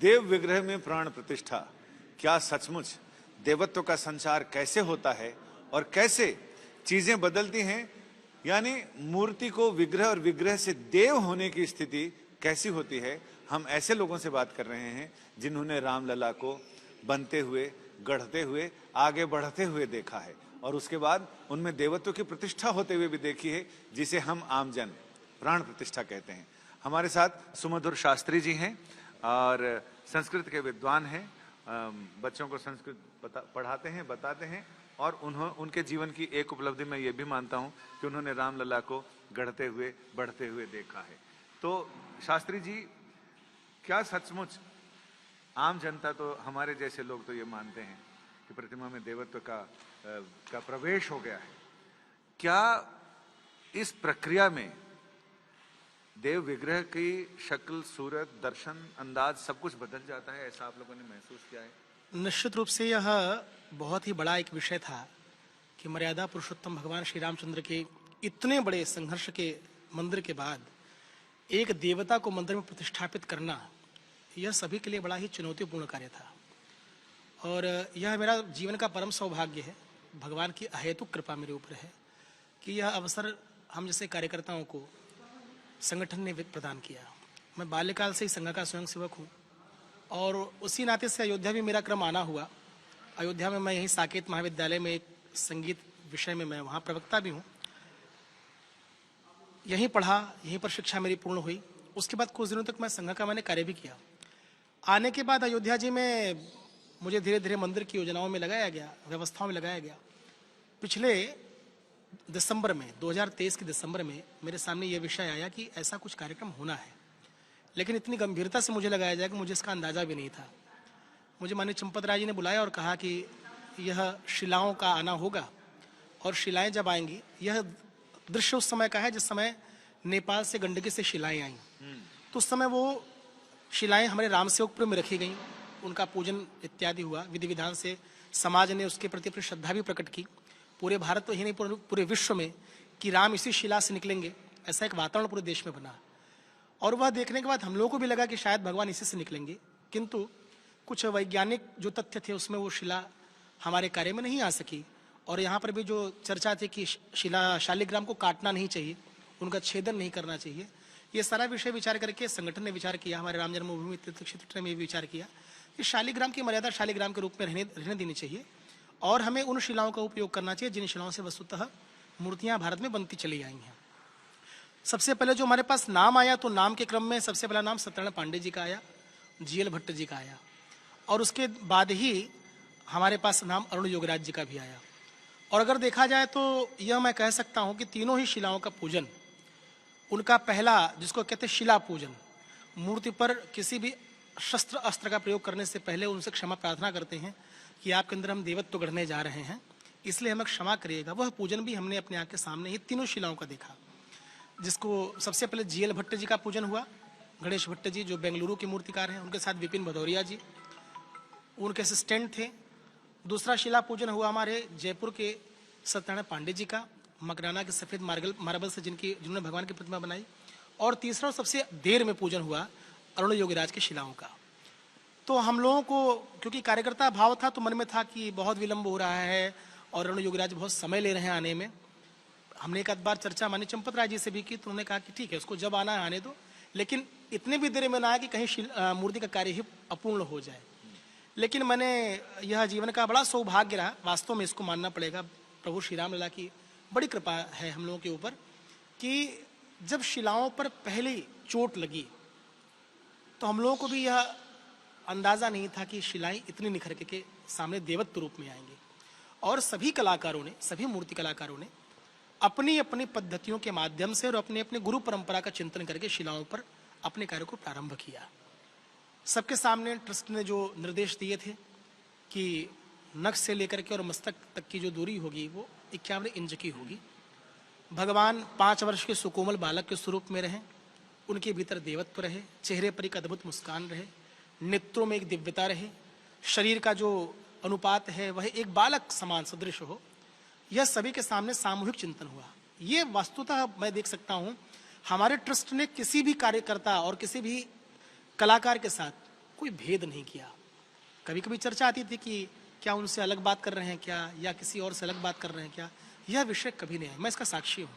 देव विग्रह में प्राण प्रतिष्ठा, क्या सचमुच देवत्व का संचार कैसे होता है और कैसे चीजें बदलती हैं, यानी मूर्ति को विग्रह और विग्रह से देव होने की स्थिति कैसी होती है। हम ऐसे लोगों से बात कर रहे हैं जिन्होंने रामलला को बनते हुए, गढ़ते हुए, आगे बढ़ते हुए देखा है और उसके बाद उनमें देवत्व की प्रतिष्ठा होते हुए भी देखी है, जिसे हम आमजन प्राण प्रतिष्ठा कहते हैं। हमारे साथ सुमधुर शास्त्री जी हैं और संस्कृत के विद्वान हैं, बच्चों को संस्कृत पढ़ाते हैं, बताते हैं और उनके जीवन की एक उपलब्धि मैं ये भी मानता हूं कि उन्होंने रामलला को गढ़ते हुए, बढ़ते हुए देखा है। तो शास्त्री जी, क्या सचमुच आम जनता, तो हमारे जैसे लोग तो ये मानते हैं कि प्रतिमा में देवत्व का प्रवेश हो गया है, क्या इस प्रक्रिया में देव विग्रह की शक्ल, सूरत, दर्शन, अंदाज सब कुछ बदल जाता है? ऐसा आप लोगों ने महसूस किया है? निश्चित रूप से यह बहुत ही बड़ा एक विषय था कि मर्यादा पुरुषोत्तम भगवान श्री रामचंद्र के इतने बड़े संघर्ष के मंदिर के बाद एक देवता को मंदिर में प्रतिष्ठापित करना, यह सभी के लिए बड़ा ही चुनौतीपूर्ण कार्य था। और यह मेरा जीवन का परम सौभाग्य है, भगवान की अहेतुक कृपा मेरे ऊपर है कि यह अवसर हम जैसे कार्यकर्ताओं को संगठन ने प्रदान किया। मैं बाल्यकाल से ही संघ का स्वयंसेवक हूँ और उसी नाते से अयोध्या भी मेरा क्रम आना हुआ। अयोध्या में मैं यहीं साकेत महाविद्यालय में एक संगीत विषय में मैं वहाँ प्रवक्ता भी हूँ, यहीं पढ़ा, यहीं पर शिक्षा मेरी पूर्ण हुई। उसके बाद कुछ दिनों तक मैं संघ का मैंने कार्य भी किया। आने के बाद अयोध्या जी में मुझे धीरे धीरे मंदिर की योजनाओं में लगाया गया, व्यवस्थाओं में लगाया गया। पिछले दिसंबर में, 2023 के दिसंबर में मेरे सामने ये विषय आया कि ऐसा कुछ कार्यक्रम होना है, लेकिन इतनी गंभीरता से मुझे लगाया जाए कि मुझे इसका अंदाजा भी नहीं था। मुझे माननीय चंपत राय जी ने बुलाया और कहा कि यह शिलाओं का आना होगा और शिलाएं जब आएंगी, यह दृश्य उस समय का है जिस समय नेपाल से गंडकी से शिलाएं आई। तो उस समय वो शिलाएं हमारे रामसेवकपुर में रखी गई, उनका पूजन इत्यादि हुआ, विधि विधान से समाज ने उसके प्रति अपनी श्रद्धा भी प्रकट की। पूरे भारत तो ही नहीं, पूरे विश्व में कि राम इसी शिला से निकलेंगे, ऐसा एक वातावरण पूरे देश में बना। और वह देखने के बाद हम लोगों को भी लगा कि शायद भगवान इसी से निकलेंगे, किंतु कुछ वैज्ञानिक जो तथ्य थे उसमें वो शिला हमारे कार्य में नहीं आ सकी। और यहाँ पर भी जो चर्चा थी कि शिला शालिग्राम को काटना नहीं चाहिए, उनका छेदन नहीं करना चाहिए, ये सारा विषय विचार करके संगठन ने विचार किया, हमारे राम जन्मभूमि तीर्थ क्षेत्र में विचार किया कि शालिग्राम की मर्यादा शालिग्राम के रूप में रहने देनी चाहिए और हमें उन शिलाओं का उपयोग करना चाहिए जिन शिलाओं से वस्तुतः मूर्तियां भारत में बनती चली आई हैं। सबसे पहले जो हमारे पास नाम आया, तो नाम के क्रम में सबसे पहला नाम सत्यनारायण पांडे जी का आया, जीएल भट्ट जी का आया और उसके बाद ही हमारे पास नाम अरुण योगराज जी का भी आया। और अगर देखा जाए तो यह मैं कह सकता हूँ कि तीनों ही शिलाओं का पूजन, उनका पहला जिसको कहते हैं शिला पूजन, मूर्ति पर किसी भी शस्त्र अस्त्र का प्रयोग करने से पहले उनसे क्षमा प्रार्थना करते हैं कि आपके अंदर हम देवत्व गढ़ने जा रहे हैं, इसलिए हमें क्षमा करिएगा। वह पूजन भी हमने अपने आंख के सामने ही तीनों शिलाओं का देखा, जिसको सबसे पहले जीएल भट्ट जी का पूजन हुआ, गणेश भट्ट जी जो बेंगलुरु के मूर्तिकार हैं, उनके साथ विपिन भदौरिया जी उनके असिस्टेंट थे। दूसरा शिला पूजन हुआ हमारे जयपुर के सत्यनारायण पांडे जी का, मकराना के सफ़ेद मार्बल से जिन्होंने भगवान की प्रतिमा बनाई। और तीसरा सबसे देर में पूजन हुआ अरुण योगीराज की शिलाओं का। तो हम लोगों को क्योंकि कार्यकर्ता भाव था तो मन में था कि बहुत विलंब हो रहा है और अरुण योगीराज बहुत समय ले रहे हैं आने में। हमने एक आध बार चर्चा माननीय चंपत राय जी से भी की, तो उन्होंने कहा कि ठीक है, उसको जब आना है आने दो, लेकिन इतने भी देर में ना आए कि कहीं मूर्ति का कार्य ही अपूर्ण हो जाए। लेकिन मैंने यह जीवन का बड़ा सौभाग्य रहा, वास्तव में इसको मानना पड़ेगा, प्रभु श्री राम लला की बड़ी कृपा है हम लोगों के ऊपर कि जब शिलाओं पर पहली चोट लगी तो हम लोगों को भी यह अंदाजा नहीं था कि शिलाएं इतनी निखर के सामने देवत्व रूप में आएंगी। और सभी कलाकारों ने, सभी मूर्ति कलाकारों ने अपनी अपनी पद्धतियों के माध्यम से और अपने अपने गुरु परंपरा का चिंतन करके शिलाओं पर अपने कार्य को प्रारंभ किया। सबके सामने ट्रस्ट ने जो निर्देश दिए थे कि नख से लेकर के और मस्तक तक की जो दूरी होगी वो 51 इंच की होगी। भगवान 5 वर्ष के सुकोमल बालक के स्वरूप में रहे, उनके भीतर देवत्व रहे, चेहरे पर एक अद्भुत मुस्कान रहे, नेत्रों में एक दिव्यता रहे, शरीर का जो अनुपात है वह एक बालक समान सदृश हो। यह सभी के सामने सामूहिक चिंतन हुआ। ये वस्तुतः मैं देख सकता हूँ हमारे ट्रस्ट ने किसी भी कार्यकर्ता और किसी भी कलाकार के साथ कोई भेद नहीं किया। कभी कभी चर्चा आती थी कि क्या उनसे अलग बात कर रहे हैं क्या, या किसी और से अलग बात कर रहे हैं क्या, यह विषय कभी नहीं है। मैं इसका साक्षी हूँ।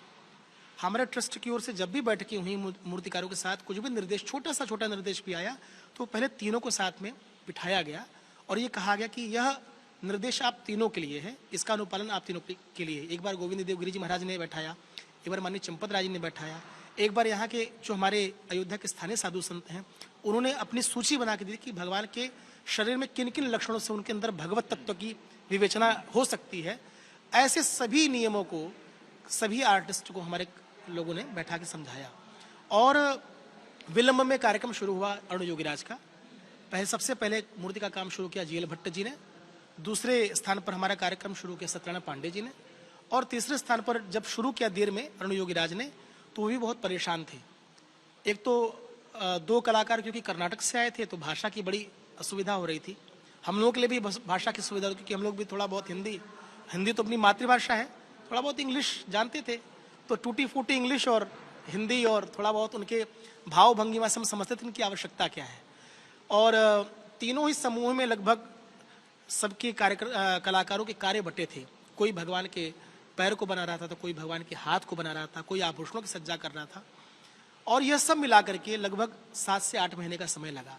हमारे ट्रस्ट की ओर से जब भी बैठकें हुई मूर्तिकारों के साथ, कुछ भी निर्देश, छोटा निर्देश भी आया, तो पहले तीनों को साथ में बिठाया गया और ये कहा गया कि यह निर्देश आप तीनों के लिए है, इसका अनुपालन आप तीनों के लिए है। एक बार गोविंद देवगिरी जी महाराज ने बैठाया, एक बार माननीय चंपत राय जी ने बैठाया, एक बार यहाँ के जो हमारे अयोध्या के स्थानीय साधु संत हैं उन्होंने अपनी सूची बना के दी कि भगवान के शरीर में किन किन लक्षणों से उनके अंदर भगवत तत्व की विवेचना हो सकती है। ऐसे सभी नियमों को सभी आर्टिस्ट को हमारे लोगों ने बैठा के समझाया और विलंब में कार्यक्रम शुरू हुआ अरुण योगीराज का। सबसे पहले मूर्ति का काम शुरू किया जीएल भट्ट जी ने, दूसरे स्थान पर हमारा कार्यक्रम शुरू किया सत्यनारायण पांडे जी ने, और तीसरे स्थान पर जब शुरू किया देर में अरुण योगीराज ने, तो वो भी बहुत परेशान थे। एक तो दो कलाकार क्योंकि कर्नाटक से आए थे तो भाषा की बड़ी असुविधा हो रही थी। हम लोगों के लिए भी भाषा की सुविधा, क्योंकि हम लोग भी थोड़ा बहुत हिंदी तो अपनी मातृभाषा है, थोड़ा बहुत इंग्लिश जानते थे, तो टूटी फूटी इंग्लिश और हिंदी और थोड़ा बहुत उनके भाव भंगिमा से हम समझते थे उनकी आवश्यकता क्या है। और तीनों ही समूह में लगभग सबके कलाकारों के कार्य बटे थे। कोई भगवान के पैर को बना रहा था, तो कोई भगवान के हाथ को बना रहा था, कोई आभूषणों की सज्जा कर रहा था, और यह सब मिलाकर के लगभग 7 से 8 महीने का समय लगा।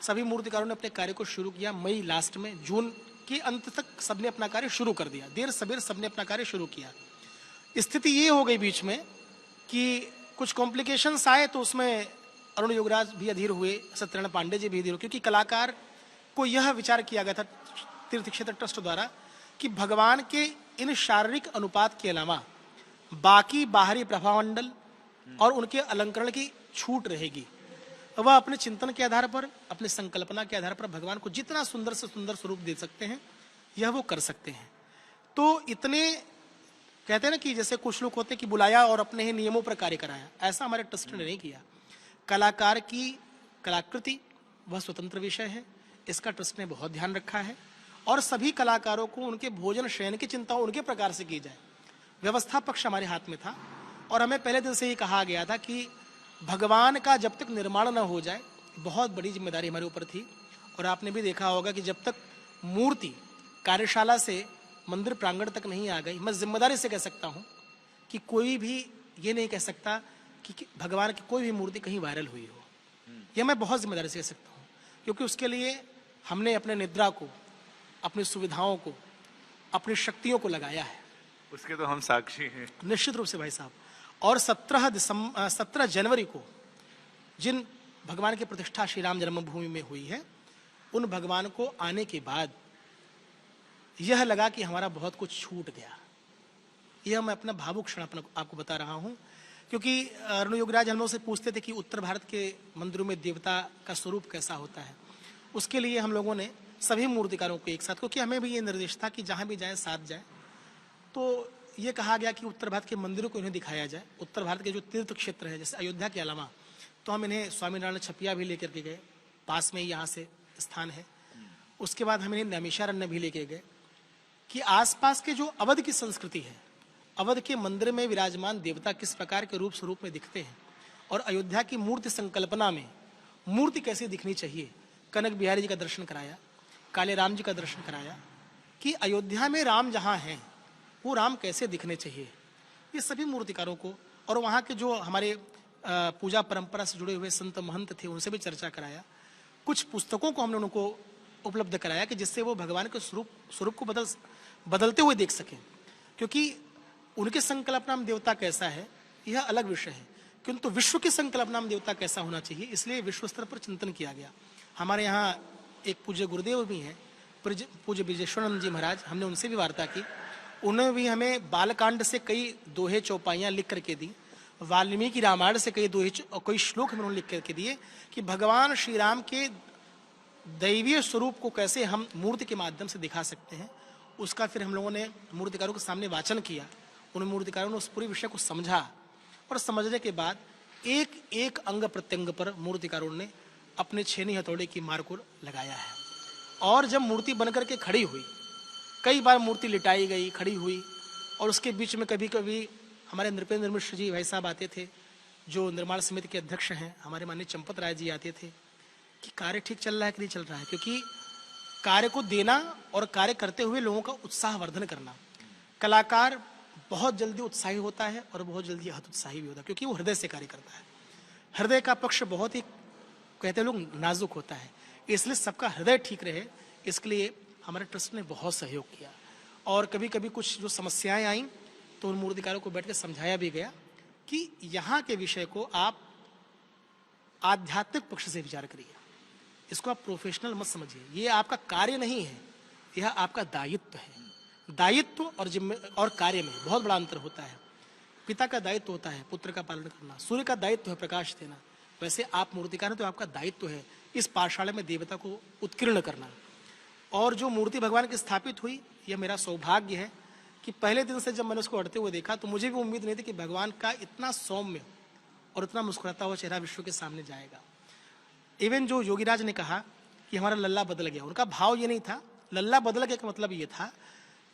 सभी मूर्तिकारों ने अपने कार्य को शुरू किया मई लास्ट में, जून के अंत तक सबने अपना कार्य शुरू कर दिया। देर सबेर सबने अपना कार्य शुरू किया। स्थिति ये हो गई बीच में कि कुछ कॉम्प्लिकेशंस आए, तो उसमें अरुण योगराज भी अधीर हुए, सत्यनारायण पांडे जी भी अधीर हुए, क्योंकि कलाकार को यह विचार किया गया था तीर्थ क्षेत्र ट्रस्ट द्वारा कि भगवान के इन शारीरिक अनुपात के अलावा बाकी बाहरी प्रभामंडल और उनके अलंकरण की छूट रहेगी। वह अपने चिंतन के आधार पर, अपने संकल्पना के आधार पर भगवान को जितना सुंदर से सुंदर स्वरूप दे सकते हैं, यह वो कर सकते हैं। तो इतने कहते हैं ना कि जैसे कुछ लोग होते हैं कि बुलाया और अपने ही नियमों पर कार्य कराया, ऐसा हमारे ट्रस्ट ने नहीं किया। कलाकार की कलाकृति वह स्वतंत्र विषय है, इसका ट्रस्ट ने बहुत ध्यान रखा है, और सभी कलाकारों को उनके भोजन शयन की चिंता उनके प्रकार से की जाए। व्यवस्था पक्ष हमारे हाथ में था, और हमें पहले दिन से ही कहा गया था कि भगवान का जब तक निर्माण न हो जाए, बहुत बड़ी जिम्मेदारी हमारे ऊपर थी। और आपने भी देखा होगा कि जब तक मूर्ति कार्यशाला से मंदिर प्रांगण तक नहीं आ गई, मैं जिम्मेदारी से कह सकता हूँ कि कोई भी ये नहीं कह सकता कि भगवान की कोई भी मूर्ति कहीं वायरल हुई हो। यह मैं बहुत जिम्मेदारी से कह सकता हूँ, क्योंकि उसके लिए हमने अपने निद्रा को, अपनी सुविधाओं को, अपनी शक्तियों को लगाया है। उसके तो हम साक्षी हैं। निश्चित रूप से भाई साहब। और 17 जनवरी को जिन भगवान की प्रतिष्ठा श्री राम जन्मभूमि में हुई है, उन भगवान को आने के बाद यह लगा कि हमारा बहुत कुछ छूट गया। यह मैं अपना भावुक क्षण आपको बता रहा हूं, क्योंकि अरुण योगराज हम लोग से पूछते थे कि उत्तर भारत के मंदिरों में देवता का स्वरूप कैसा होता है। उसके लिए हम लोगों ने सभी मूर्तिकारों को एक साथ, क्योंकि हमें भी ये निर्देश था कि जहां भी जाए साथ जाए, तो ये कहा गया कि उत्तर भारत के मंदिरों को इन्हें दिखाया जाए। उत्तर भारत के जो तीर्थ क्षेत्र है, जैसे अयोध्या के अलावा, तो हम इन्हें स्वामीनारायण छपिया भी लेकर के गए, पास में ही यहाँ से स्थान है। उसके बाद हम इन्हें नैमिषारण्य भी लेके गए कि आसपास के जो अवध की संस्कृति है, अवध के मंदिर में विराजमान देवता किस प्रकार के रूप स्वरूप में दिखते हैं, और अयोध्या की मूर्ति संकल्पना में मूर्ति कैसे दिखनी चाहिए। कनक बिहारी जी का दर्शन कराया, काले राम जी का दर्शन कराया, कि अयोध्या में राम जहाँ हैं वो राम कैसे दिखने चाहिए। ये सभी मूर्तिकारों को, और वहाँ के जो हमारे पूजा परंपरा से जुड़े हुए संत महंत थे, उनसे भी चर्चा कराया। कुछ पुस्तकों को हमने उनको उपलब्ध कराया कि जिससे वो भगवान के स्वरूप को बदलते हुए देख सकें, क्योंकि उनके संकल्पना में देवता कैसा है यह अलग विषय है, किंतु विश्व की संकल्पना में देवता कैसा होना चाहिए, इसलिए विश्व स्तर पर चिंतन किया गया। हमारे यहाँ एक पूज्य गुरुदेव भी हैं, पूज्य ब्रजेश्वरानंद जी महाराज, हमने उनसे भी वार्ता की। उन्होंने भी हमें बालकांड से कई दोहे चौपाइयाँ लिख करके दी, वाल्मीकि रामायण से कई श्लोक हमें उन्होंने लिख करके दिए कि भगवान श्री राम के दैवीय स्वरूप को कैसे हम मूर्ति के माध्यम से दिखा सकते हैं। उसका फिर हम लोगों ने मूर्तिकारों के सामने वाचन किया। उन मूर्तिकारों ने उस पूरे विषय को समझा, और समझने के बाद एक एक अंग प्रत्यंग पर मूर्तिकारों ने अपने छेनी हथौड़े की मार को लगाया है। और जब मूर्ति बनकर के खड़ी हुई, कई बार मूर्ति लिटाई गई, खड़ी हुई, और उसके बीच में कभी कभी हमारे नृपेंद्र मिश्र जी भाई साहब आते थे, जो निर्माण समिति के अध्यक्ष हैं। हमारे माननीय चंपत राय जी आते थे। कि कार्य ठीक चल रहा है कि नहीं चल रहा है, क्योंकि कार्य को देना और कार्य करते हुए लोगों का उत्साह वर्धन करना। कलाकार बहुत जल्दी उत्साही होता है और बहुत जल्दी हतोत्साही भी होता है, क्योंकि वो हृदय से कार्य करता है। हृदय का पक्ष बहुत ही, कहते हैं लोग, नाजुक होता है। इसलिए सबका हृदय ठीक रहे, इसके लिए हमारे ट्रस्ट ने बहुत सहयोग किया। और कभी कभी कुछ जो समस्याएं आई तो उन मूर्तिकारों को बैठ के समझाया भी गया कि यहाँ के विषय को आप आध्यात्मिक पक्ष से विचार करिए, इसको आप प्रोफेशनल मत समझिए। ये आपका कार्य नहीं है, यह आपका दायित्व है। दायित्व और और कार्य में बहुत बड़ा अंतर होता है। पिता का दायित्व होता है पुत्र का पालन करना, सूर्य का दायित्व है प्रकाश देना, वैसे आप मूर्तिकार हैं तो आपका दायित्व है इस पाठशाला में देवता को उत्कीर्ण करना। और जो मूर्ति भगवान की स्थापित हुई, यह मेरा सौभाग्य है कि पहले दिन से जब मैंने उसको अड़ते हुए देखा तो मुझे भी उम्मीद नहीं थी कि भगवान का इतना सौम्य और इतना मुस्कुराता हुआ चेहरा विश्व के सामने जाएगा। इवन जो योगीराज ने कहा कि हमारा लल्ला बदल गया, उनका भाव ये नहीं था। लल्ला बदल गया का मतलब ये था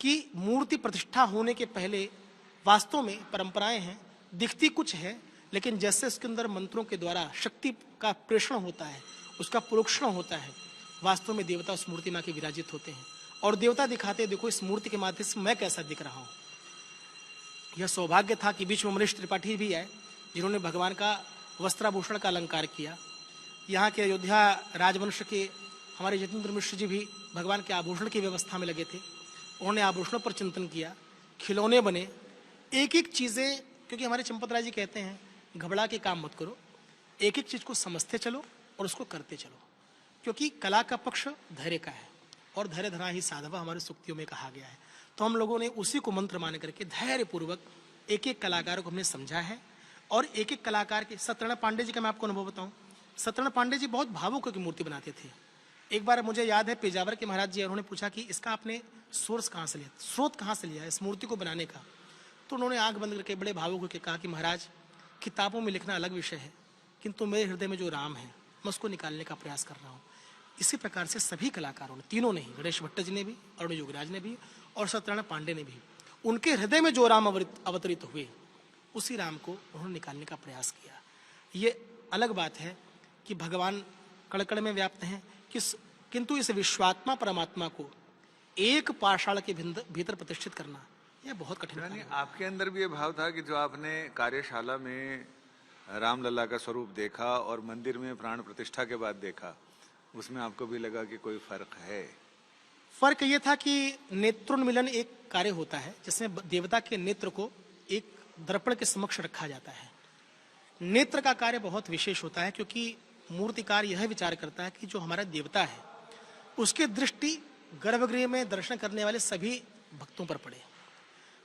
कि मूर्ति प्रतिष्ठा होने के पहले वास्तव में परंपराएं हैं, दिखती कुछ है, लेकिन जैसे उसके अंदर मंत्रों के द्वारा शक्ति का प्रेषण होता है, उसका प्रोक्षण होता है, वास्तव में देवता उस मूर्ति मां के विराजित होते हैं और देवता दिखाते, देखो इस मूर्ति के माध्यम से मैं कैसा दिख रहा हूं। यह सौभाग्य था कि बीच में मनीष त्रिपाठी भी आए जिन्होंने भगवान का वस्त्राभूषण का अलंकार किया। यहाँ के अयोध्या राजवंश के हमारे जतेंद्र मिश्र जी भी भगवान के आभूषण की व्यवस्था में लगे थे। उन्होंने आभूषणों पर चिंतन किया, खिलौने बने, एक एक चीज़ें, क्योंकि हमारे चंपत राय जी कहते हैं घबरा के काम मत करो, एक एक चीज़ को समझते चलो और उसको करते चलो, क्योंकि कला का पक्ष धैर्य का है और धैर्य धरा ही साधवा हमारे सूक्तियों में कहा गया है। तो हम लोगों ने उसी को मंत्र मान करके धैर्यपूर्वक एक एक कलाकार को हमने समझा है। और एक एक कलाकार के, सत्यनारायण पांडे जी का मैं आपको अनुभव बताऊं, सत्यनारायण पांडे जी बहुत भावुक की मूर्ति बनाते थे। एक बार मुझे याद है पेजावर के महाराज जी, उन्होंने पूछा कि इसका आपने सोर्स कहाँ से लिया, स्रोत कहाँ से लिया इस मूर्ति को बनाने का। तो उन्होंने आंख बंद करके बड़े भावुक होकर कहा कि महाराज, किताबों में लिखना अलग विषय है, किंतु मेरे हृदय में जो राम है मैं उसको निकालने का प्रयास कर रहा हूँ। इसी प्रकार से सभी कलाकारों ने, तीनों ने ही, गणेश भट्ट जी ने भी, अरुण योगराज ने भी और सत्यनारायण पांडे ने भी, उनके हृदय में जो राम अवतरित हुए उसी राम को उन्होंने निकालने का प्रयास किया। ये अलग बात है कि भगवान कण-कण में व्याप्त हैं, किंतु इस विश्वात्मा परमात्मा को एक पाषाण के भीतर प्रतिष्ठित करना यह बहुत कठिन है। आपके अंदर भी ये भाव था कि जो आपने कार्यशाला में रामलला का स्वरूप देखा और मंदिर में प्राण प्रतिष्ठा के बाद देखा, उसमें आपको भी लगा कि कोई फर्क है? फर्क ये था कि नेत्रोन्मिलन एक कार्य होता है जिसमें देवता के नेत्र को एक दर्पण के समक्ष रखा जाता है। नेत्र का कार्य बहुत विशेष होता है, क्योंकि मूर्तिकार यह विचार करता है कि जो हमारा देवता है उसकी दृष्टि गर्भगृह में दर्शन करने वाले सभी भक्तों पर पड़े,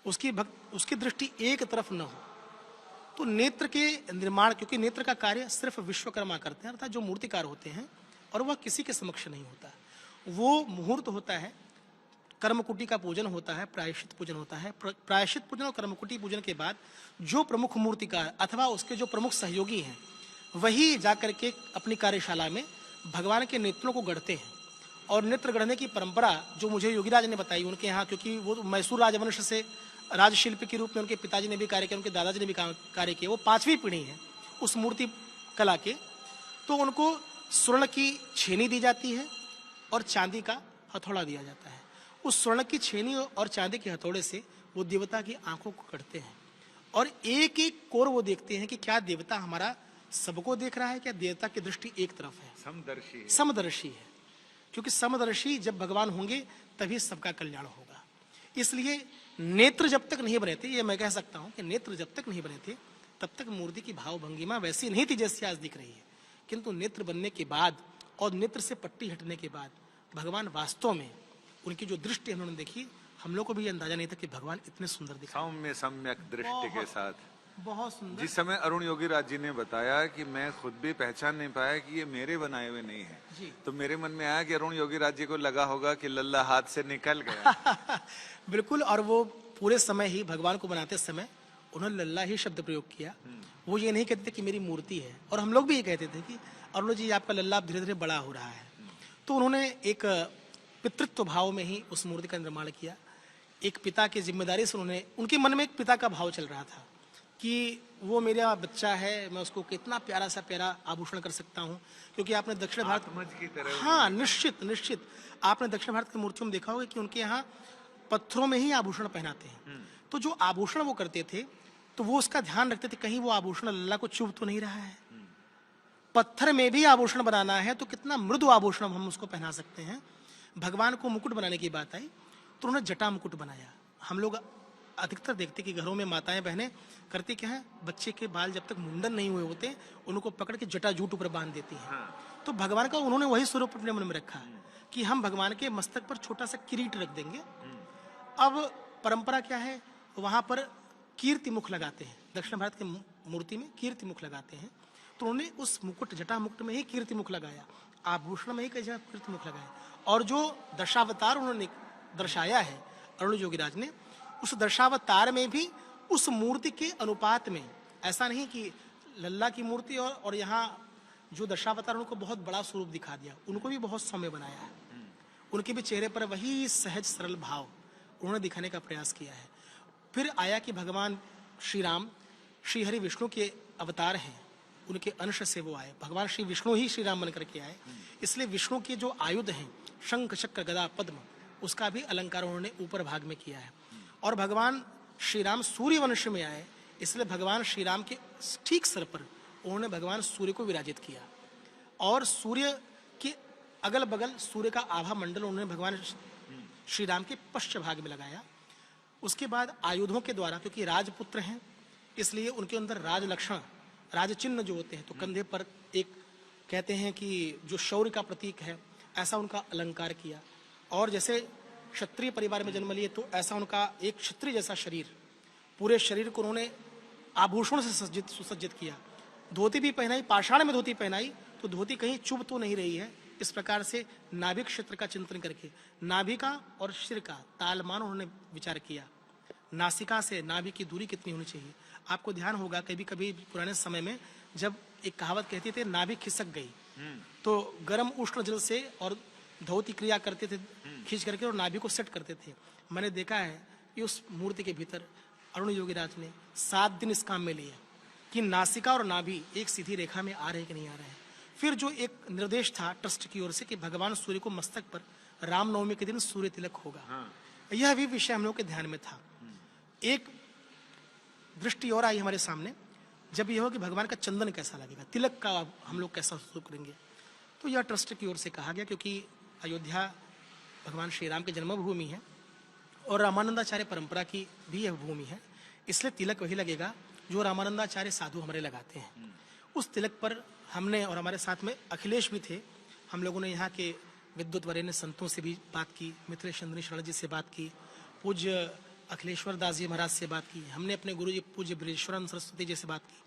उसकी दृष्टि एक तरफ न हो। तो नेत्र के निर्माण, क्योंकि नेत्र का कार्य सिर्फ विश्वकर्मा करते हैं, अर्थात जो मूर्तिकार होते हैं, और वह किसी के समक्ष नहीं होता। वो मुहूर्त होता है, कर्मकुटी का पूजन होता है, प्रायश्चित पूजन होता है। प्रायश्चित पूजन और कर्मकुटी पूजन के बाद जो प्रमुख मूर्तिकार अथवा उसके जो प्रमुख सहयोगी हैं वही जाकर के अपनी कार्यशाला में भगवान के नेत्रों को गढ़ते हैं। और नेत्र गढ़ने की परंपरा जो मुझे योगीराज ने बताई उनके यहाँ, क्योंकि वो मैसूर राजवंश से राजशिल्पी के रूप में उनके पिताजी ने भी कार्य किया, उनके दादाजी ने भी कार्य किया, वो 5वीं पीढ़ी है उस मूर्ति कला के। तो उनको स्वर्ण की छेनी दी जाती है और चांदी का हथौड़ा दिया जाता है। उस स्वर्ण की छेनी और चांदी के हथौड़े से वो देवता की आंखों को कटते हैं और एक एक कोर वो देखते हैं कि क्या देवता हमारा सबको देख रहा है, क्या देवता की दृष्टि एक तरफ है, समदर्शी है। क्योंकि समदर्शी जब भगवान होंगे तभी सबका कल्याण होगा। इसलिए नेत्र जब तक नहीं बने थे, ये मैं कह सकता हूं कि नेत्र जब तक नहीं बने थे तब तक मूर्ति की भाव भंगिमा वैसी नहीं थी जैसी आज दिख रही है। किंतु नेत्र बनने के बाद और नेत्र से पट्टी हटने के बाद भगवान वास्तव में, उनकी जो दृष्टि उन्होंने देखी, हम लोग को भी अंदाजा नहीं था कि भगवान इतने सुंदर दिखा, सौम्य सम्यक दृष्टि के साथ, बहुत सुंदर। जिस समय अरुण योगीराज जी ने बताया कि मैं खुद भी पहचान नहीं पाया कि ये मेरे बनाए हुए नहीं है, तो मेरे मन में आया कि अरुण योगीराज जी को लगा होगा कि लल्ला हाथ से निकल गया। बिल्कुल। और वो पूरे समय ही भगवान को बनाते समय उन्होंने लल्ला ही शब्द प्रयोग किया। वो ये नहीं कहते कि मेरी मूर्ति है, और हम लोग भी ये कहते थे कि अरुण जी आपका लल्ला धीरे धीरे बड़ा हो रहा है। तो उन्होंने एक पितृत्व भाव में ही उस मूर्ति का निर्माण किया। एक पिता की जिम्मेदारी से उन्होंने, उनके मन में एक पिता का भाव चल रहा था। कि वो मेरा बच्चा है, मैं उसको कितना प्यारा सा प्यारा आभूषण कर सकता हूँ। क्योंकि आपने दक्षिण भारत, आत्मज की तरह हाँ निश्चित निश्चित, आपने दक्षिण भारत की मूर्तियों में देखा होगा कि उनके यहाँ पत्थरों में ही आभूषण पहनाते हैं। तो जो आभूषण वो करते थे तो वो उसका ध्यान रखते थे कहीं वो आभूषण लल्ला को चुभ तो नहीं रहा है। पत्थर में भी आभूषण बनाना है तो कितना मृदु आभूषण हम उसको पहना सकते हैं। भगवान को मुकुट बनाने की बात आई तो उन्होंने जटा मुकुट बनाया। हम लोग अधिकतर देखते कि घरों में माताएं बहनें करती क्या है, बच्चे के बाल जब तक मुंडन नहीं हुए होते उनको पकड़ के जटा जूट ऊपर बांध देती हैं। तो भगवान का उन्होंने वही स्वरूप अपने मन में रखा कि हम भगवान के मस्तक पर छोटा सा किरीट रख देंगे। अब परंपरा क्या है, वहां पर कीर्ति मुख लगाते हैं, दक्षिण भारत की मूर्ति में कीर्ति मुख लगाते हैं। तो उन्होंने उस मुकुट जटा मुकुट में ही कीर्ति मुख लगाया, आभूषण में ही कई जगह कीर्ति मुख लगाया। और जो दशावतार उन्होंने दर्शाया है अरुण योगीराज ने, उस दशावतार में भी उस मूर्ति के अनुपात में, ऐसा नहीं कि लल्ला की मूर्ति और यहाँ जो दशावतार उनको बहुत बड़ा स्वरूप दिखा दिया, उनको भी बहुत सौम्य बनाया है। उनके भी चेहरे पर वही सहज सरल भाव उन्होंने दिखाने का प्रयास किया है। फिर आया कि भगवान श्री राम श्री हरि विष्णु के अवतार हैं, उनके अंश से वो आए। भगवान श्री विष्णु ही श्री राम बनकर के आए, इसलिए विष्णु के जो आयुध हैं शंख चक्र गदा पद्म, उसका भी अलंकार उन्होंने ऊपर भाग में किया है। और भगवान श्री राम सूर्य वंश में आए, इसलिए भगवान श्री राम के ठीक सर पर उन्होंने भगवान सूर्य को विराजित किया। और सूर्य के अगल बगल सूर्य का आभा मंडल उन्होंने भगवान श्री राम के पश्च भाग में लगाया। उसके बाद आयुधों के द्वारा, क्योंकि राजपुत्र हैं इसलिए उनके अंदर राज लक्षण, राज चिन्ह जो होते हैं, तो कंधे पर एक कहते हैं कि जो शौर्य का प्रतीक है, ऐसा उनका अलंकार किया। और जैसे क्षत्रिय परिवार में जन्म लिए तो ऐसा उनका एक क्षत्रिय जैसा शरीर, पूरे शरीर को उन्होंने आभूषणों से सुसज्जित किया। धोती भी पहनाई, पाषाण में धोती पहनाई तो धोती कहीं चुभ तो नहीं रही है। इस प्रकार से नाभि क्षेत्र का चिंतन करके नाभि का और सिर का तालमान उन्होंने विचार किया। नासिका से नाभि की दूरी कितनी होनी चाहिए। आपको ध्यान होगा कभी कभी पुराने समय में जब एक कहावत कहती थी नाभि खिसक गई, तो गर्म उष्ण जल से और धोती क्रिया करते थे खींच करके और नाभि को सेट करते थे। मैंने देखा है कि उस मूर्ति के भीतर अरुण योगीराज ने 7 दिन इस काम में लिए कि नासिका और नाभि एक सीधी रेखा में आ रहे कि नहीं आ रहे हैं। फिर जो एक निर्देश था ट्रस्ट की ओर से कि भगवान सूर्य को मस्तक पर रामनवमी के दिन सूर्य तिलक होगा, यह भी विषय हम लोग के ध्यान में था। एक दृष्टि और आई हमारे सामने, जब यह हो कि भगवान का चंदन कैसा लगेगा, तिलक का हम लोग कैसा शुरू करेंगे। तो यह ट्रस्ट की ओर से कहा गया, क्योंकि अयोध्या भगवान श्री राम की जन्मभूमि है और रामानंदाचार्य परंपरा की भी यह भूमि है, इसलिए तिलक वही लगेगा जो रामानंदाचार्य साधु हमारे लगाते हैं। उस तिलक पर हमने, और हमारे साथ में अखिलेश भी थे, हम लोगों ने यहाँ के विद्वत वरेण्य संतों से भी बात की, मिथिलेश चंद्र शरण जी से बात की, पूज्य अखिलेश्वर दास जी महाराज से बात की, हमने अपने गुरु जी पूज्य ब्रजेश्वरानंद सरस्वती जी से बात की,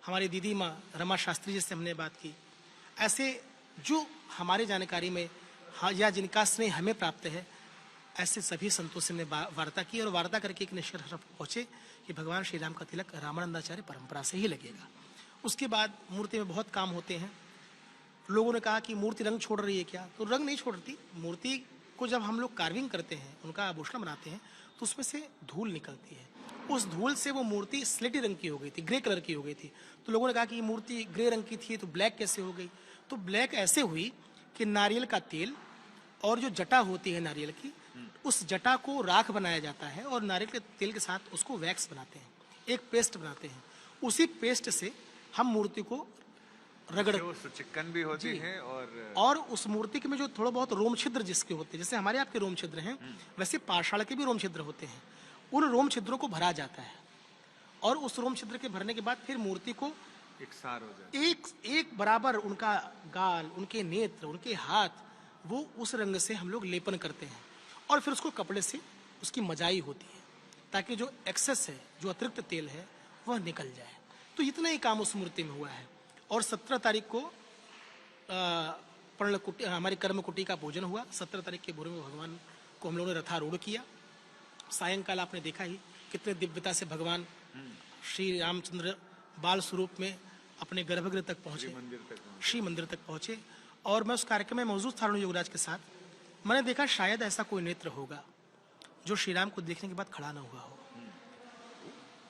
हमारी दीदी माँ रमा शास्त्री जी से हमने बात की। ऐसे जो हमारे जानकारी में या जिनका स्नेह हमें प्राप्त है, ऐसे सभी संतों से हमने वार्ता की और वार्ता करके एक निष्कर्ष पहुंचे कि भगवान श्री राम का तिलक रामानंदाचार्य परंपरा से ही लगेगा। उसके बाद मूर्ति में बहुत काम होते हैं। लोगों ने कहा कि मूर्ति रंग छोड़ रही है क्या, तो रंग नहीं छोड़ती। मूर्ति को जब हम लोग कार्विंग करते हैं, उनका आभूषण बनाते हैं, तो उसमें से धूल निकलती है। उस धूल से वो मूर्ति स्लेटी रंग की हो गई थी, ग्रे कलर की हो गई थी। तो लोगों ने कहा कि ये मूर्ति ग्रे रंग की थी तो ब्लैक कैसे हो गई। तो ब्लैक ऐसे हुई कि नारियल का तेल और जो जटा होती है नारियल की, उस जटा को राख बनाया जाता है और नारियल के तेल के साथ उसको वैक्स बनाते हैं, एक पेस्ट बनाते हैं। उसी पेस्ट से हम मूर्ति को रगड़, चिकन भी होती है और उस मूर्ति के में जो थोड़ा बहुत रोम छिद्र जिसके होते हैं, जैसे हमारे आपके रोम छिद्र हैं, वैसे पाषाण के भी रोम छिद्र होते हैं। उन रोम छिद्रों को भरा जाता है और उस रोम छिद्र के भरने के बाद फिर मूर्ति को एकसार हो जाए, एक बराबर उनका गाल, उनके नेत्र, उनके हाथ, वो उस रंग से हम लोग लेपन करते हैं और फिर उसको कपड़े से उसकी मजाई होती है ताकि जो एक्सेस है, जो अतिरिक्त तेल है, वह निकल जाए। तो इतना ही काम उस मूर्ति में हुआ है। और 17 तारीख को पर्णकुटी, हमारी कर्मकुटी का भोजन हुआ। 17 तारीख के भोर में भगवान को हम लोगों ने रथारूढ़ किया। सायंकाल आपने देखा ही कितने दिव्यता से भगवान श्री रामचंद्र बाल स्वरूप में अपने गर्भगृह तक पहुंचे, श्री मंदिर तक पहुंचे। और मैं उस कार्यक्रम में मौजूद था अरुण योगराज के साथ। मैंने देखा शायद ऐसा कोई नेत्र होगा जो श्री राम को देखने के बाद खड़ा ना हुआ हो।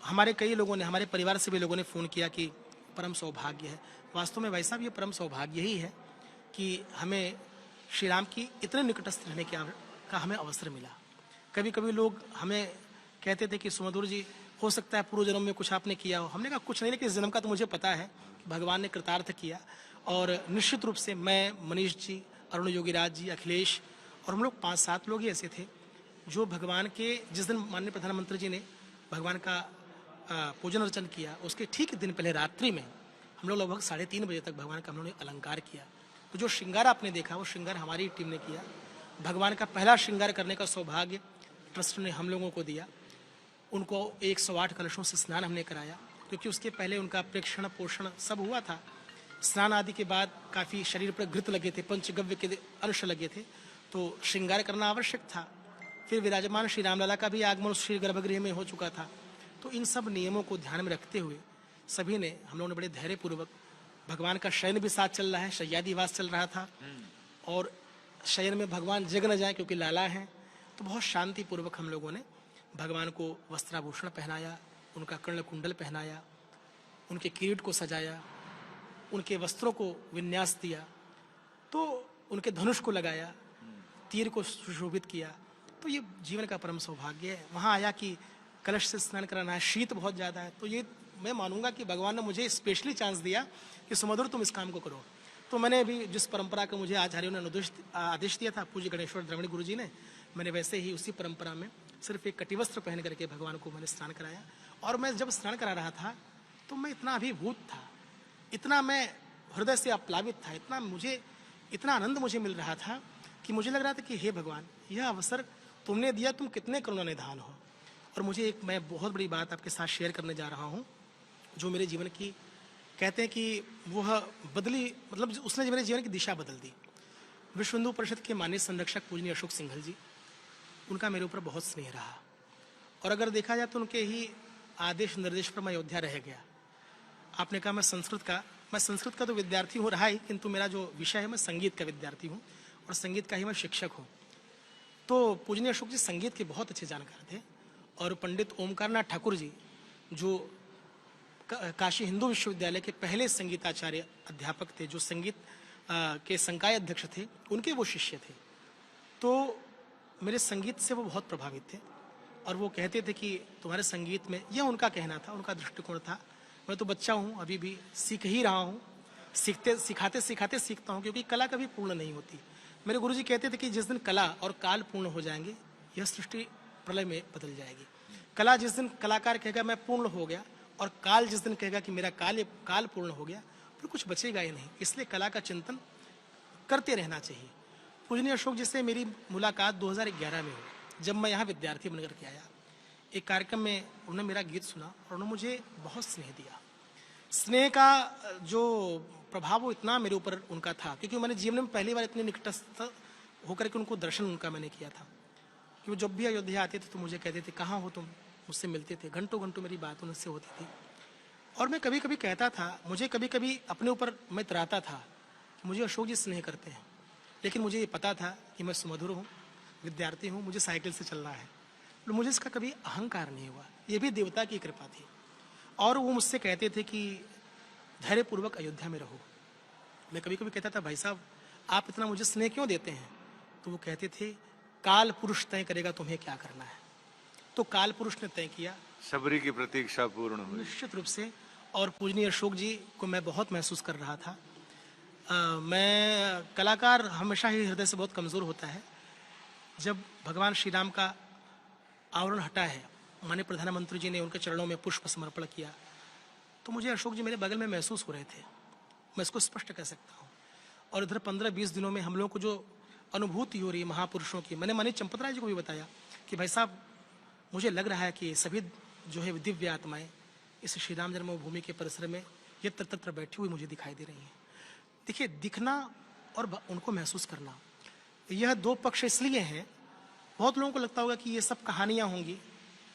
हमारे कई लोगों ने, हमारे परिवार से भी लोगों ने फ़ोन किया कि परम सौभाग्य है। वास्तव में भाई साहब ये परम सौभाग्य ही है कि हमें श्री राम की इतने निकटस्थ रहने का हमें अवसर मिला। कभी कभी लोग हमें कहते थे कि सुमधुर जी, हो सकता है पूर्व जन्म में कुछ आपने किया हो। हमने कहा कुछ नहीं, लेकिन इस जन्म का तो मुझे पता है कि भगवान ने कृतार्थ किया। और निश्चित रूप से मैं, मनीष जी, अरुण योगीराज जी, अखिलेश और हम लोग 5-7 लोग ही ऐसे थे जो भगवान के, जिस दिन माननीय प्रधानमंत्री जी ने भगवान का पूजन अर्चन किया, उसके ठीक दिन पहले रात्रि में हम लोग लगभग 3:30 बजे तक भगवान का हम लोगों ने अलंकार किया। तो जो श्रृंगार आपने देखा वो श्रृंगार हमारी टीम ने किया। भगवान का पहला श्रृंगार करने का सौभाग्य ट्रस्ट ने हम लोगों को दिया। उनको 108 कलशों से स्नान हमने कराया, क्योंकि उसके पहले उनका प्रेक्षण पोषण सब हुआ था। स्नान आदि के बाद काफ़ी शरीर पर घृत लगे थे, पंचगव्य के अंश लगे थे, तो श्रृंगार करना आवश्यक था। फिर विराजमान श्री रामलला का भी आगमन श्री गर्भगृह में हो चुका था। तो इन सब नियमों को ध्यान में रखते हुए सभी ने, हम लोगों ने बड़े धैर्यपूर्वक, भगवान का शयन भी साथ चल रहा है, शय्यादिवास चल रहा था, और शयन में भगवान जग न जाए क्योंकि लाला हैं, तो बहुत शांतिपूर्वक हम लोगों ने भगवान को वस्त्राभूषण पहनाया, उनका कर्ण कुंडल पहनाया, उनके किरीट को सजाया, उनके वस्त्रों को विन्यास दिया, तो उनके धनुष को लगाया, तीर को सुशोभित किया। तो ये जीवन का परम सौभाग्य है। वहाँ आया कि कलश से स्नान कराना है, शीत बहुत ज़्यादा है, तो ये मैं मानूंगा कि भगवान ने मुझे स्पेशली चांस दिया कि सुमधुर तुम इस काम को करो। तो मैंने भी जिस परंपरा का मुझे आचार्यों ने आदेश दिया था, पूज्य गणेश्वर द्रविड़ गुरु जी ने, मैंने वैसे ही उसी परंपरा में सिर्फ एक कटिवस्त्र पहन करके भगवान को मैंने स्नान कराया। और मैं जब स्नान करा रहा था तो मैं इतना अभिभूत था, इतना मैं हृदय से आप्लावित था, इतना आनंद मुझे मिल रहा था कि मुझे लग रहा था कि हे भगवान, यह अवसर तुमने दिया, तुम कितने करुणा निधान हो। और मैं बहुत बड़ी बात आपके साथ शेयर करने जा रहा हूँ, जो मेरे जीवन की, कहते हैं कि वह बदली, मतलब उसने मेरे जीवन की दिशा बदल दी। विश्व हिंदू परिषद के माननीय संरक्षक पूजनीय अशोक सिंघल जी, उनका मेरे ऊपर बहुत स्नेह रहा। और अगर देखा जाए तो उनके ही आदेश निर्देश पर मैं अयोध्या रह गया। आपने कहा मैं संस्कृत का तो विद्यार्थी हो रहा ही, किंतु मेरा जो विषय है, मैं संगीत का विद्यार्थी हूँ और संगीत का ही मैं शिक्षक हूँ। तो पूजनीय अशोक जी संगीत के बहुत अच्छे जानकार थे। और पंडित ओमकारनाथ ठाकुर जी, जो काशी हिंदू विश्वविद्यालय के पहले संगीताचार्य अध्यापक थे, जो संगीत के संकाय अध्यक्ष थे, उनके वो शिष्य थे। तो मेरे संगीत से वो बहुत प्रभावित थे और वो कहते थे कि तुम्हारे संगीत में, यह उनका कहना था, उनका दृष्टिकोण था। मैं तो बच्चा हूँ, अभी भी सीख ही रहा हूँ, सिखाते सीखता हूँ, क्योंकि कला कभी पूर्ण नहीं होती। मेरे गुरुजी कहते थे कि जिस दिन कला और काल पूर्ण हो जाएंगे, यह सृष्टि प्रलय में बदल जाएगी। कला जिस दिन कलाकार कहेगा मैं पूर्ण हो गया, और काल जिस दिन कहेगा कि मेरा काल पूर्ण हो गया, फिर कुछ बचेगा ही नहीं। इसलिए कला का चिंतन करते रहना चाहिए। पूजनीय अशोक जी से मेरी मुलाकात 2011 में हुई, जब मैं यहाँ विद्यार्थी बनकर के आया। एक कार्यक्रम में उन्होंने मेरा गीत सुना और उन्होंने मुझे बहुत स्नेह दिया। स्नेह का जो प्रभाव वो इतना मेरे ऊपर उनका था, क्योंकि मैंने जीवन में पहली बार इतने निकटस्थ होकर के उनको दर्शन उनका मैंने किया था। कि वो जब भी अयोध्या आते थे तो मुझे कहते थे कहाँ हो तुम, मुझसे मिलते थे, घंटों घंटों मेरी बात उनसे होती थी। और मैं कभी कभी कहता था, मुझे कभी कभी अपने ऊपर मैं इतराता था, मुझे अशोक जी स्नेह करते हैं, लेकिन मुझे ये पता था कि मैं सुमधुर हूँ, विद्यार्थी हूँ, मुझे साइकिल से चलना है। तो मुझे इसका कभी अहंकार नहीं हुआ, ये भी देवता की कृपा थी। और वो मुझसे कहते थे कि धैर्यपूर्वक अयोध्या में रहो। मैं कभी कभी कहता था भाई साहब आप इतना मुझे स्नेह क्यों देते हैं? तो वो कहते थे काल पुरुष तय करेगा तुम्हें क्या करना है। तो काल पुरुष ने तय किया, शबरी की प्रतीक्षा पूर्ण हुई निश्चित रूप से। और पूजनीय अशोक जी को मैं बहुत महसूस कर रहा था। मैं कलाकार हमेशा ही हृदय से बहुत कमज़ोर होता है। जब भगवान श्री राम का आवरण हटा है, माननीय प्रधानमंत्री जी ने उनके चरणों में पुष्प समर्पण किया, तो मुझे अशोक जी मेरे बगल में महसूस हो रहे थे। मैं इसको स्पष्ट कह सकता हूँ। और इधर 15-20 दिनों में हम लोगों को जो अनुभूति हो रही है महापुरुषों की, मैंने माननीय चंपत राय जी को भी बताया कि भाई साहब मुझे लग रहा है कि सभी जो है दिव्य आत्माएं इस श्री राम जन्मभूमि के परिसर में यत्र तत्र बैठी हुई मुझे दिखाई दे रही हैं। देखिए, दिखना और उनको महसूस करना, यह दो पक्ष इसलिए हैं। बहुत लोगों को लगता होगा कि ये सब कहानियां होंगी,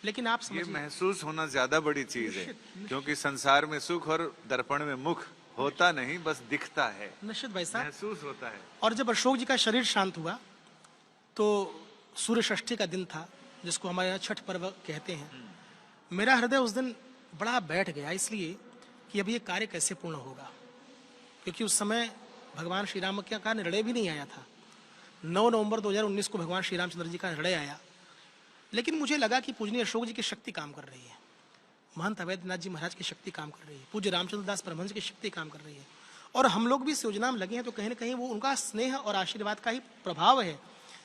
लेकिन आप ये समझिए महसूस होना ज्यादा बड़ी चीज है, क्योंकि संसार में सुख और दर्पण में मुख होता नहीं, बस दिखता है, निश्चित भाई साहब महसूस होता है। और जब अशोक जी का शरीर शांत हुआ तो सूर्य षष्ठी का दिन था, जिसको हमारे यहाँ छठ पर्व कहते हैं। मेरा हृदय उस दिन बड़ा बैठ गया, इसलिए कि अब ये कार्य कैसे पूर्ण होगा, क्योंकि उस समय भगवान श्री राम का निर्णय भी नहीं आया था। 9 नवंबर 2019 को भगवान श्री रामचंद्र जी का निर्णय आया, लेकिन मुझे लगा कि पूजनीय अशोक जी की शक्ति काम कर रही है, महंत अवैधनाथ जी महाराज की शक्ति काम कर रही है, पूज्य रामचंद्र दास परमहंस की शक्ति काम कर रही है, और हम लोग भी इस योजना में लगे हैं, तो कहीं ना कहीं वो उनका स्नेह और आशीर्वाद का ही प्रभाव है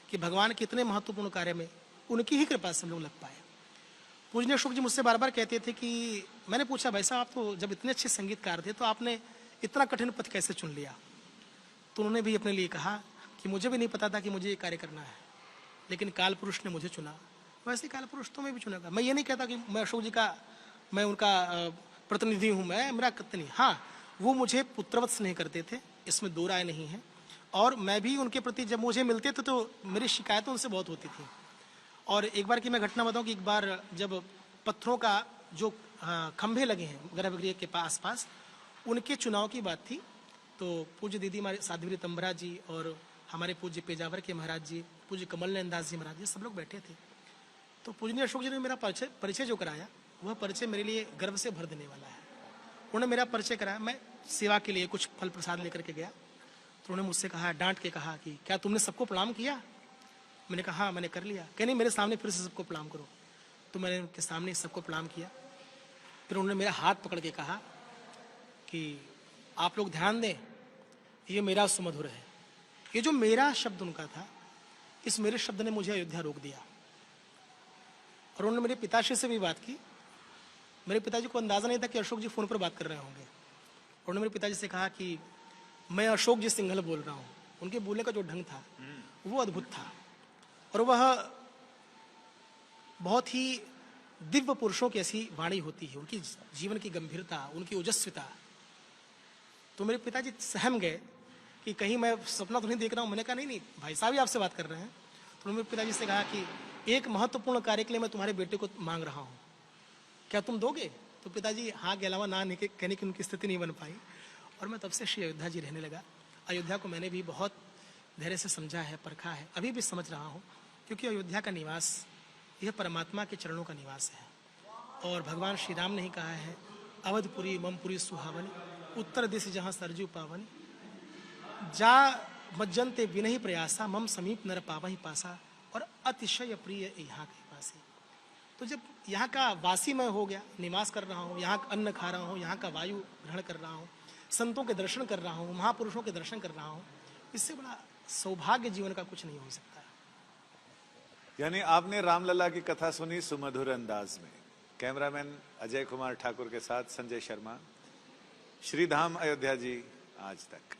कि भगवान के इतने महत्वपूर्ण कार्य में उनकी ही कृपा से हम लोग लग पाए। पूजनीय अशोक जी मुझसे बार बार कहते थे कि मैंने पूछा, भाई साहब आप तो जब इतने अच्छे संगीतकार थे तो आपने इतना कठिन पथ कैसे चुन लिया? तो उन्होंने भी अपने लिए कहा कि मुझे भी नहीं पता था कि मुझे ये कार्य करना है, लेकिन काल पुरुष ने मुझे चुना, वैसे काल पुरुष तो मैं भी चुनेगा। मैं ये नहीं कहता कि मैं अशोक जी का, मैं उनका प्रतिनिधि हूँ, मैं मेरा कतनी, हाँ वो मुझे पुत्रवत स्नेह करते थे, इसमें दो राय नहीं है, और मैं भी उनके प्रति जब मुझे मिलते थे तो मेरी शिकायतें उनसे बहुत होती थी। और एक बार की मैं घटना बताऊं कि एक बार जब पत्थरों का जो खंभे लगे हैं गर्भगृह के पास, उनके चुनाव की बात थी, तो पूज्य दीदी हमारे साध्वी तंबरा जी और हमारे पूज्य पेजावर के महाराज जी, पूज्य कमल नयन दास जी महाराज जी, सब लोग बैठे थे। तो पूजनीय अशोक जी ने मेरा परिचय जो कराया, वह परिचय मेरे लिए गर्व से भर देने वाला है। उन्होंने मेरा परिचय कराया, मैं सेवा के लिए कुछ फल प्रसाद लेकर के गया, तो उन्होंने मुझसे कहा, डांट के कहा कि क्या तुमने सबको प्रणाम किया? मैंने कहा हाँ मैंने कर लिया। कह नहीं, मेरे सामने फिर से सबको प्रणाम करो। तो मैंने उनके सामने सबको प्रणाम किया। फिर उन्होंने मेरा हाथ पकड़ के कहा कि आप लोग ध्यान दें, ये मेरा सुमधुर है। ये जो मेरा शब्द उनका था, इस मेरे शब्द ने मुझे अयोध्या रोक दिया। और उन्होंने मेरे पिताश्री से भी बात की। मेरे पिताजी को अंदाजा नहीं था कि अशोक जी फोन पर बात कर रहे होंगे। उन्होंने मेरे पिताजी से कहा कि मैं अशोक जी सिंघल बोल रहा हूँ। उनके बोलने का जो ढंग था वो अद्भुत था, और वह बहुत ही दिव्य पुरुषों की ऐसी वाणी होती है, उनकी जीवन की गंभीरता, उनकी ओजस्विता। तो मेरे पिताजी सहम गए कि कहीं मैं सपना तो नहीं देख रहा हूँ। मैंने कहा नहीं भाई साहब ही आपसे बात कर रहे हैं। तो मेरे पिताजी से कहा कि एक महत्वपूर्ण कार्य के लिए मैं तुम्हारे बेटे को मांग रहा हूँ, क्या तुम दोगे? तो पिताजी हाँ के अलावा ना नहीं कहने की उनकी स्थिति नहीं बन पाई, और मैं तब से श्री अयोध्या जी रहने लगा। अयोध्या को मैंने भी बहुत धैर्य से समझा है, परखा है, अभी भी समझ रहा हूँ, क्योंकि अयोध्या का निवास यह परमात्मा के चरणों का निवास है। और भगवान श्री राम ने ही कहा है, अवधपुरी ममपुरी सुहावनी, उत्तर दिश जहाँ सरजू पावनी, जा मज्जनते विनहि प्रयासा, मम समीप नर पावहि पासा, और अतिशय प्रिय यहाँ के पासी। तो जब यहाँ का वासी मैं हो गया, निवास कर रहा हूँ, यहाँ का अन्न खा रहा हूँ, यहाँ का वायु ग्रहण कर रहा हूँ, संतों के दर्शन कर रहा हूँ, महापुरुषों के दर्शन कर रहा हूँ, इससे बड़ा सौभाग्य जीवन का कुछ नहीं हो सकता। यानी आपने रामलला की कथा सुनी सुमधुर अंदाज में। कैमरामैन अजय कुमार ठाकुर के साथ संजय शर्मा, श्रीधाम अयोध्या जी, आज तक।